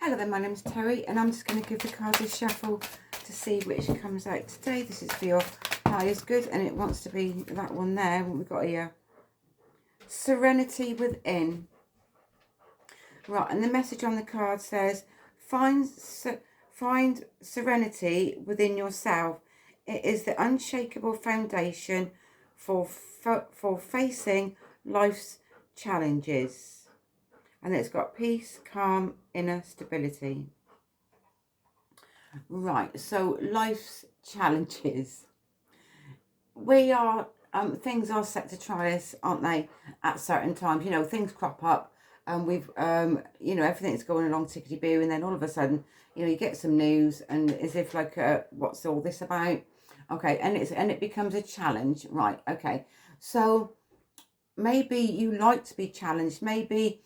Hello there, my name is Terry and I'm just going to give the cards a shuffle to see which comes out today. This is for your highest good and it wants to be that one there. What we've got here. Serenity within. Right, and the message on the card says, find serenity within yourself. It is the unshakable foundation for facing life's challenges. And it's got peace, calm, inner stability. Right, so life's challenges. We are, things are set to try us, aren't they, at certain times. You know, things crop up and we've, you know, everything's going along tickety-boo and then all of a sudden, you know, you get some news and as if like, what's all this about? Okay, and it becomes a challenge. Right, okay. So maybe you like to be challenged. Maybe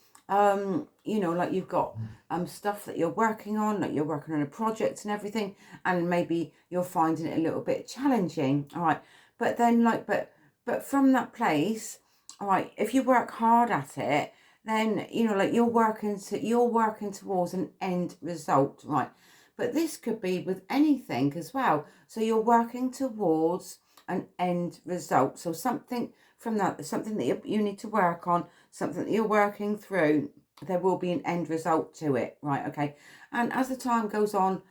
you know, like you've got stuff that you're working on, like you're working on a project and everything, and maybe you're finding it a little bit challenging. All right, but then like but from that place, all right, if you work hard at it, then you know, like you're working towards an end result, right? But this could be with anything as well. So you're working towards an end result. So something from that, something that you need to work on, something that you're working through, there will be an end result to it, right? Okay. And as the time goes on,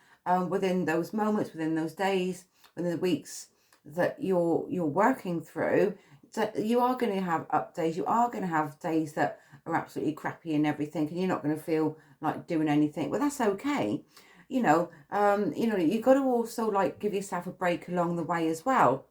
within those moments, within those days, within the weeks that you're working through, so you are going to have up days. You are going to have days that are absolutely crappy and everything, and you're not going to feel like doing anything. Well, that's okay. You know, you've got to also like give yourself a break along the way as well.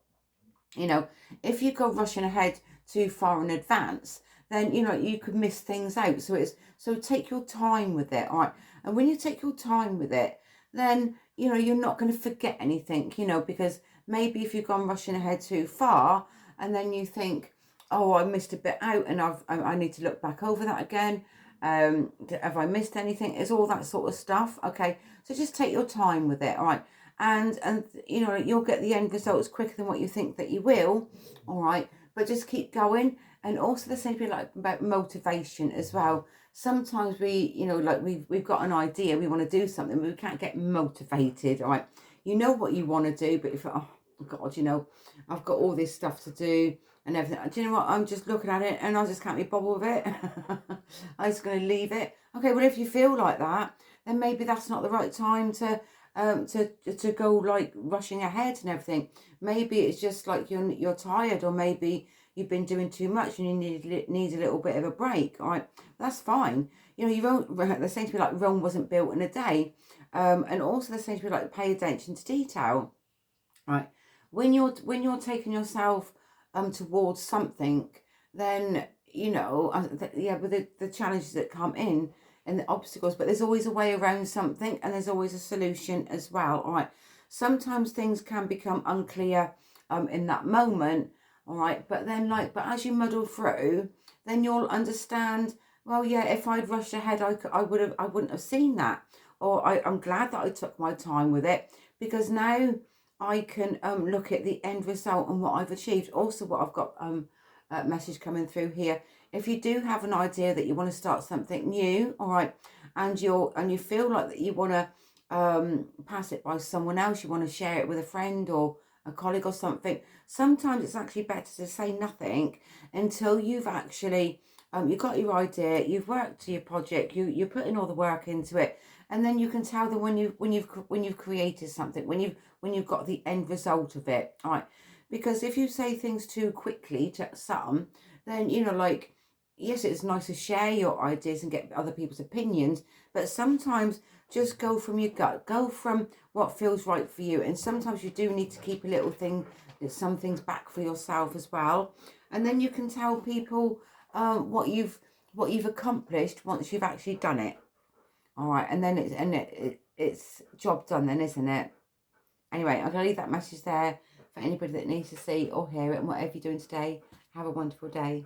You know, if you go rushing ahead too far in advance, then, you know, you could miss things out. So take your time with it, all right? And when you take your time with it, then, you know, you're not going to forget anything, you know, because maybe if you've gone rushing ahead too far and then you think, oh, I missed a bit out and I need to look back over that again. Have I missed anything? It's all that sort of stuff, okay? So just take your time with it, all right? And you know, you'll get the end results quicker than what you think that you will, all right? But just keep going. And also the same thing like about motivation as well. Sometimes we, you know, like we've got an idea, we want to do something, but we can't get motivated, all right? You know what you want to do, but if, oh God, you know, I've got all this stuff to do and everything. Do you know what? I'm just looking at it and I just can't be bothered with it. I'm just going to leave it. Okay, well, if you feel like that, then maybe that's not the right time to go like rushing ahead and everything. Maybe it's just like you're tired, or maybe you've been doing too much and you need a little bit of a break. All right, that's fine. You know, you won't. The same to be like Rome wasn't built in a day, and also the same to be like pay attention to detail. Right, when you're taking yourself towards something, then you know, yeah, with the challenges that come in and the obstacles, but there's always a way around something and there's always a solution as well. All right, sometimes things can become unclear in that moment, all right, but then but as you muddle through, then you'll understand, well, yeah, if I'd rushed ahead, I wouldn't have seen that. Or I'm glad that I took my time with it, because now I can look at the end result and what I've achieved. Also, what I've got a message coming through here. If you do have an idea that you want to start something new, all right, and you feel like that you want to pass it by someone else, you want to share it with a friend or a colleague or something, sometimes it's actually better to say nothing until you've actually you've got your idea, you've worked to your project, you're putting all the work into it, and then you can tell them when you've created something, when you've got the end result of it, all right? Because if you say things too quickly to some, then, you know, like, yes, it's nice to share your ideas and get other people's opinions, but sometimes just go from your gut, go from what feels right for you. And sometimes you do need to keep some things back for yourself as well. And then you can tell people what you've accomplished once you've actually done it. All right, and then it's job done then, isn't it? Anyway, I'm going to leave that message there for anybody that needs to see or hear it. And whatever you're doing today, have a wonderful day.